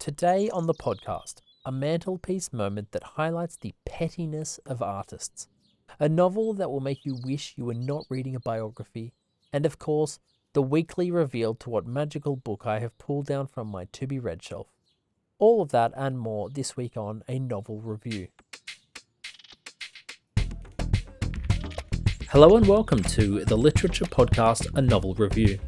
Today on the podcast, a mantelpiece moment that highlights the pettiness of artists. A novel that will make you wish you were not reading a biography. And of course, the weekly reveal to what magical book I have pulled down from my to-be-read shelf. All of that and more this week on A Novel Review. Hello and welcome to the literature podcast, A Novel Review.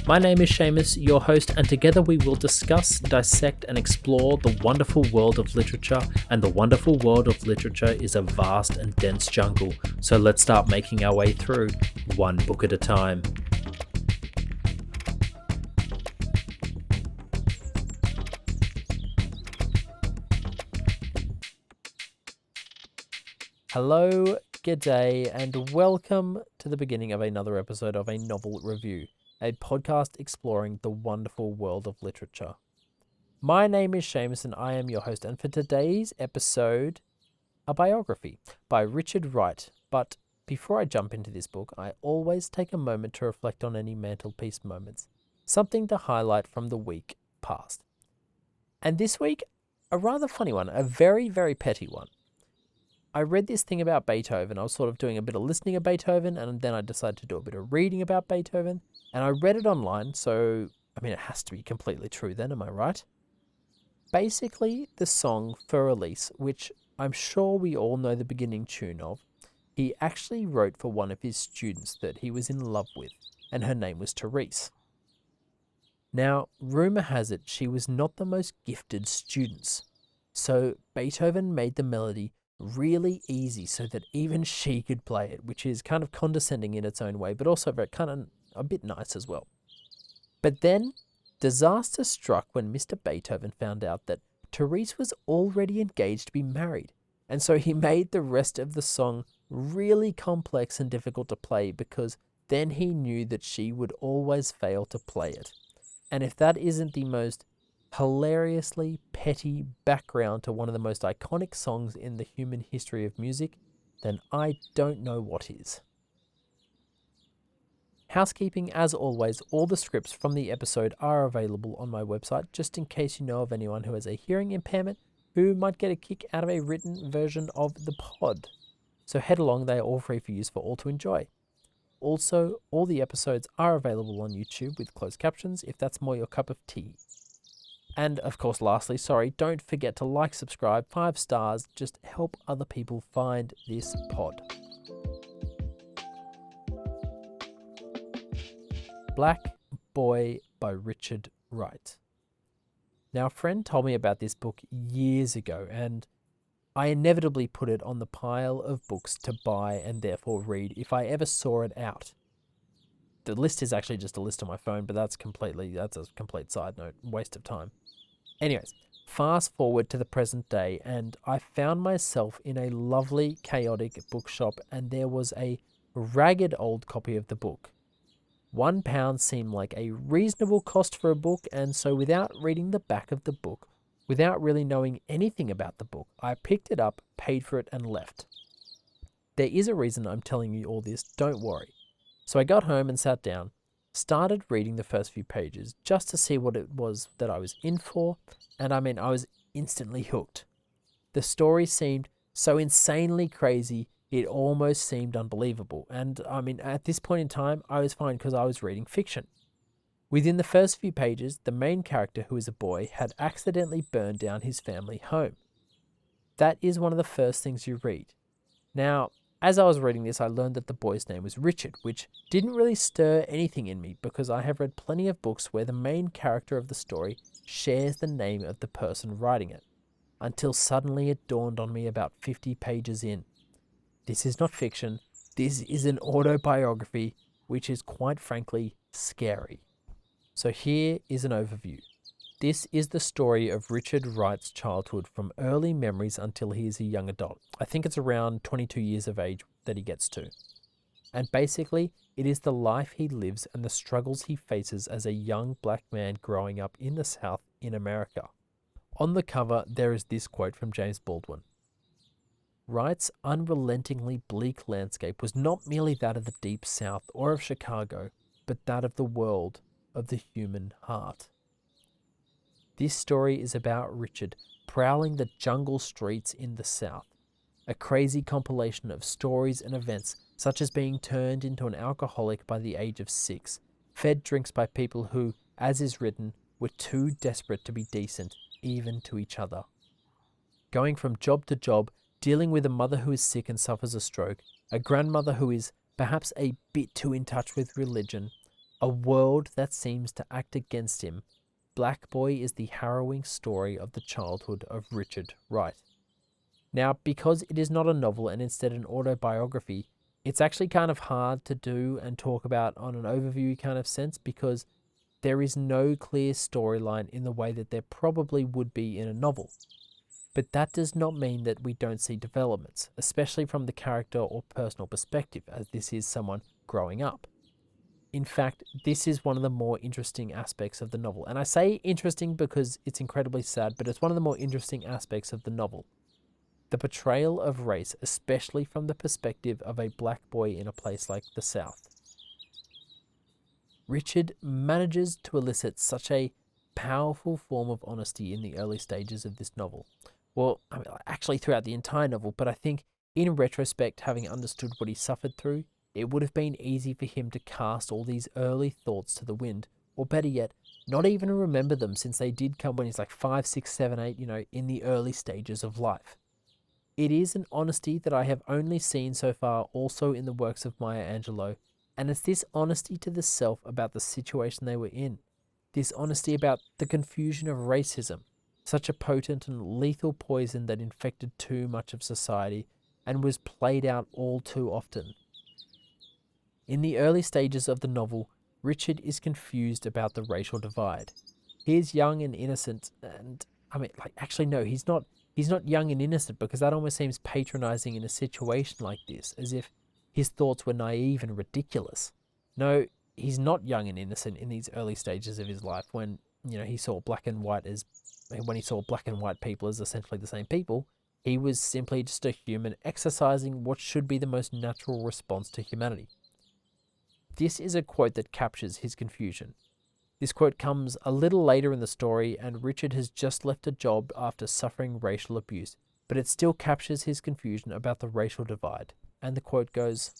My name is Seamus, your host, and together we will discuss, dissect, and explore the wonderful world of literature. And the wonderful world of literature is a vast and dense jungle, so let's start making our way through, one book at a time. Hello, g'day, and welcome to the beginning of another episode of A Novel Review, a podcast exploring the wonderful world of literature. My name is Seamus and I am your host, and for today's episode, a biography by Richard Wright. But before I jump into this book, I always take a moment to reflect on any mantelpiece moments, something to highlight from the week past. And this week, a rather funny one, a very, very petty one. I read this thing about Beethoven. I was sort of doing a bit of listening of Beethoven, and then I decided to do a bit of reading about Beethoven. And I read it online, so, it has to be completely true then, am I right? Basically, the song For Elise, which I'm sure we all know the beginning tune of, he actually wrote for one of his students that he was in love with, and her name was Therese. Now, rumour has it she was not the most gifted student, so Beethoven made the melody really easy so that even she could play it, which is kind of condescending in its own way, but also very kind of a bit nice as well. But then disaster struck when Mr. Beethoven found out that Therese was already engaged to be married, and so he made the rest of the song really complex and difficult to play because then he knew that she would always fail to play it. And if that isn't the most hilariously petty background to one of the most iconic songs in the human history of music, then I don't know what is. Housekeeping, as always, all the scripts from the episode are available on my website, just in case you know of anyone who has a hearing impairment who might get a kick out of a written version of the pod. So head along, they are all free for use for all to enjoy. Also, all the episodes are available on YouTube with closed captions if that's more your cup of tea. And of course, lastly, don't forget to like, subscribe, 5 stars, just help other people find this pod. Black Boy by Richard Wright. Now, a friend told me about this book years ago, and I inevitably put it on the pile of books to buy and therefore read if I ever saw it out. The list is actually just a list on my phone, but that's a complete side note, waste of time. Anyways, fast forward to the present day, and I found myself in a lovely, chaotic bookshop, and there was a ragged old copy of the book. £1 seemed like a reasonable cost for a book, and so without reading the back of the book, without really knowing anything about the book, I picked it up, paid for it, and left. There is a reason I'm telling you all this, don't worry. So I got home and sat down, started reading the first few pages just to see what it was that I was in for, and I was instantly hooked. The story seemed so insanely crazy, it almost seemed unbelievable, and at this point in time, I was fine because I was reading fiction. Within the first few pages, the main character, who is a boy, had accidentally burned down his family home. That is one of the first things you read. Now, as I was reading this, I learned that the boy's name was Richard, which didn't really stir anything in me because I have read plenty of books where the main character of the story shares the name of the person writing it, until suddenly it dawned on me about 50 pages in. This is not fiction, this is an autobiography, which is quite frankly scary. So here is an overview. This is the story of Richard Wright's childhood from early memories until he is a young adult. I think it's around 22 years of age that he gets to. And basically, it is the life he lives and the struggles he faces as a young black man growing up in the South in America. On the cover, there is this quote from James Baldwin. Wright's unrelentingly bleak landscape was not merely that of the Deep South or of Chicago, but that of the world, of the human heart. This story is about Richard prowling the jungle streets in the South, a crazy compilation of stories and events such as being turned into an alcoholic by the age of 6, fed drinks by people who, as is written, were too desperate to be decent, even to each other. Going from job to job, dealing with a mother who is sick and suffers a stroke, a grandmother who is perhaps a bit too in touch with religion, a world that seems to act against him, Black Boy is the harrowing story of the childhood of Richard Wright. Now, because it is not a novel and instead an autobiography, it's actually kind of hard to do and talk about on an overview kind of sense because there is no clear storyline in the way that there probably would be in a novel. But that does not mean that we don't see developments, especially from the character or personal perspective, as this is someone growing up. In fact, this is one of the more interesting aspects of the novel. And I say interesting because it's incredibly sad, but it's one of the more interesting aspects of the novel. The portrayal of race, especially from the perspective of a black boy in a place like the South. Richard manages to elicit such a powerful form of honesty in the early stages of this novel. Well, I mean, actually throughout the entire novel, but I think in retrospect, having understood what he suffered through, it would have been easy for him to cast all these early thoughts to the wind, or better yet, not even remember them since they did come when he's like 5, 6, 7, 8, in the early stages of life. It is an honesty that I have only seen so far also in the works of Maya Angelou, and it's this honesty to the self about the situation they were in, this honesty about the confusion of racism, such a potent and lethal poison that infected too much of society and was played out all too often. In the early stages of the novel, Richard is confused about the racial divide. He is young and innocent, and he's not young and innocent because that almost seems patronizing in a situation like this, as if his thoughts were naive and ridiculous. No, he's not young and innocent in these early stages of his life when, he saw black and white people as essentially the same people. He was simply just a human exercising what should be the most natural response to humanity. This is a quote that captures his confusion. This quote comes a little later in the story, and Richard has just left a job after suffering racial abuse, but it still captures his confusion about the racial divide. And the quote goes,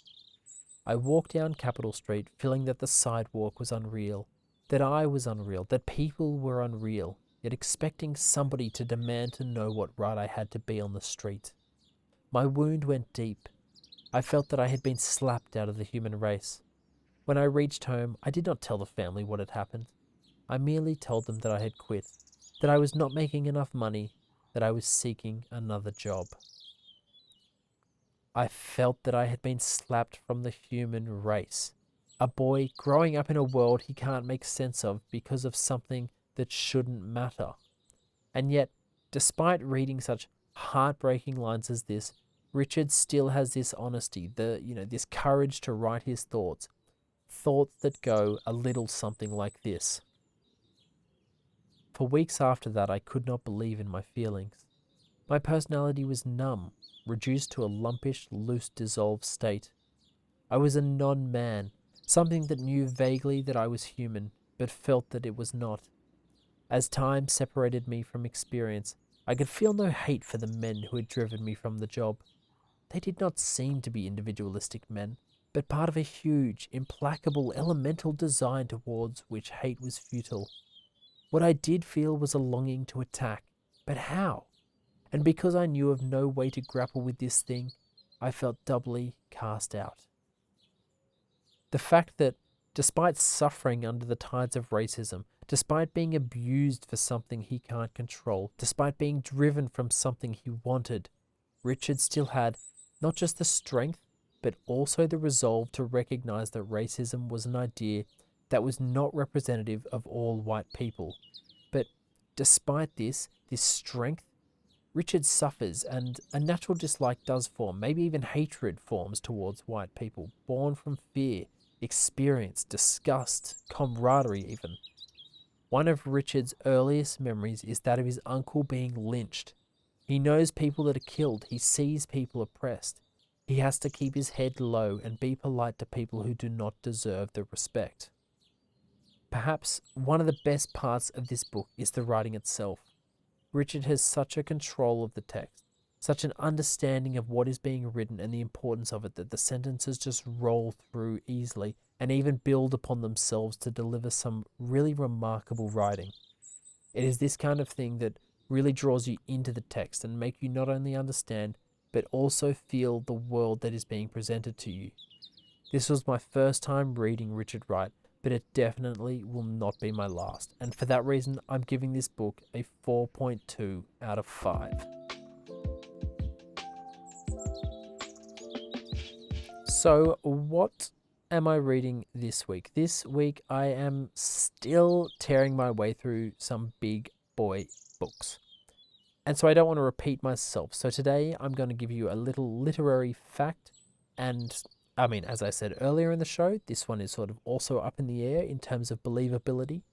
"I walked down Capitol Street feeling that the sidewalk was unreal, that I was unreal, that people were unreal, yet expecting somebody to demand to know what right I had to be on the street. My wound went deep. I felt that I had been slapped out of the human race. When I reached home, I did not tell the family what had happened. I merely told them that I had quit, that I was not making enough money, that I was seeking another job. I felt that I had been slapped from the human race. A boy growing up in a world he can't make sense of because of something that shouldn't matter. And yet, despite reading such heartbreaking lines as this, Richard still has this honesty, this courage to write his thoughts that go a little something like this. For weeks after that, I could not believe in my feelings. My personality was numb, reduced to a lumpish, loose, dissolved state. I was a non-man, something that knew vaguely that I was human, but felt that it was not. As time separated me from experience, I could feel no hate for the men who had driven me from the job. They did not seem to be individualistic men, but part of a huge, implacable, elemental design towards which hate was futile. What I did feel was a longing to attack, but how? And because I knew of no way to grapple with this thing, I felt doubly cast out. The fact that, despite suffering under the tides of racism, despite being abused for something he can't control, despite being driven from something he wanted, Richard still had not just the strength, but also the resolve to recognize that racism was an idea that was not representative of all white people. But despite this strength, Richard suffers, and a natural dislike does form, maybe even hatred forms towards white people, born from fear, experience, disgust, camaraderie even. One of Richard's earliest memories is that of his uncle being lynched. He knows people that are killed, he sees people oppressed. He has to keep his head low and be polite to people who do not deserve the respect. perhaps one of the best parts of this book is the writing itself. Richard has such a control of the text, such an understanding of what is being written and the importance of it, that the sentences just roll through easily and even build upon themselves to deliver some really remarkable writing. It is this kind of thing that really draws you into the text and make you not only understand, but also feel the world that is being presented to you. This was my first time reading Richard Wright, but it definitely will not be my last. And for that reason, I'm giving this book a 4.2 out of 5. So what am I reading this week? This week I am still tearing my way through some big boy books. And so I don't want to repeat myself. So today I'm going to give you a little literary fact. And I mean, as I said earlier in the show, this one is sort of also up in the air in terms of believability.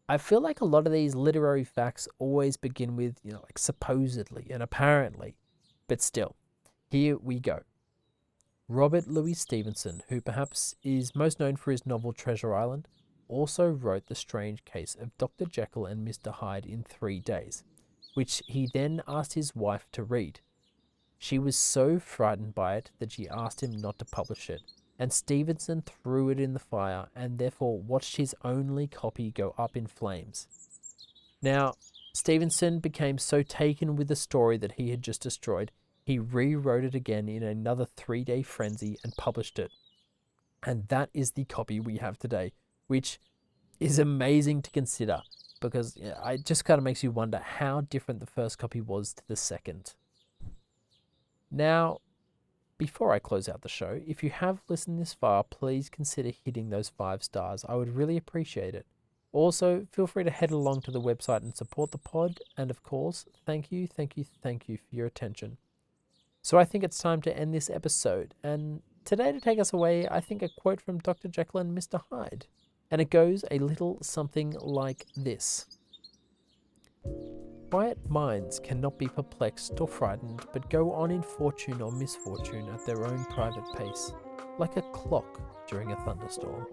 I feel like a lot of these literary facts always begin with, like supposedly and apparently. But still, here we go. Robert Louis Stevenson, who perhaps is most known for his novel Treasure Island, also wrote The Strange Case of Dr. Jekyll and Mr. Hyde in 3 days, which he then asked his wife to read. She was so frightened by it that she asked him not to publish it, and Stevenson threw it in the fire and therefore watched his only copy go up in flames. Now, Stevenson became so taken with the story that he had just destroyed, he rewrote it again in another 3-day frenzy and published it. And that is the copy we have today, which is amazing to consider because it just kind of makes you wonder how different the first copy was to the second. Now, before I close out the show, if you have listened this far, please consider hitting those 5 stars. I would really appreciate it. Also, feel free to head along to the website and support the pod. And of course, thank you for your attention. So I think it's time to end this episode. And today, to take us away, I think a quote from Dr. Jekyll and Mr. Hyde. And it goes a little something like this. Quiet minds cannot be perplexed or frightened, but go on in fortune or misfortune at their own private pace, like a clock during a thunderstorm.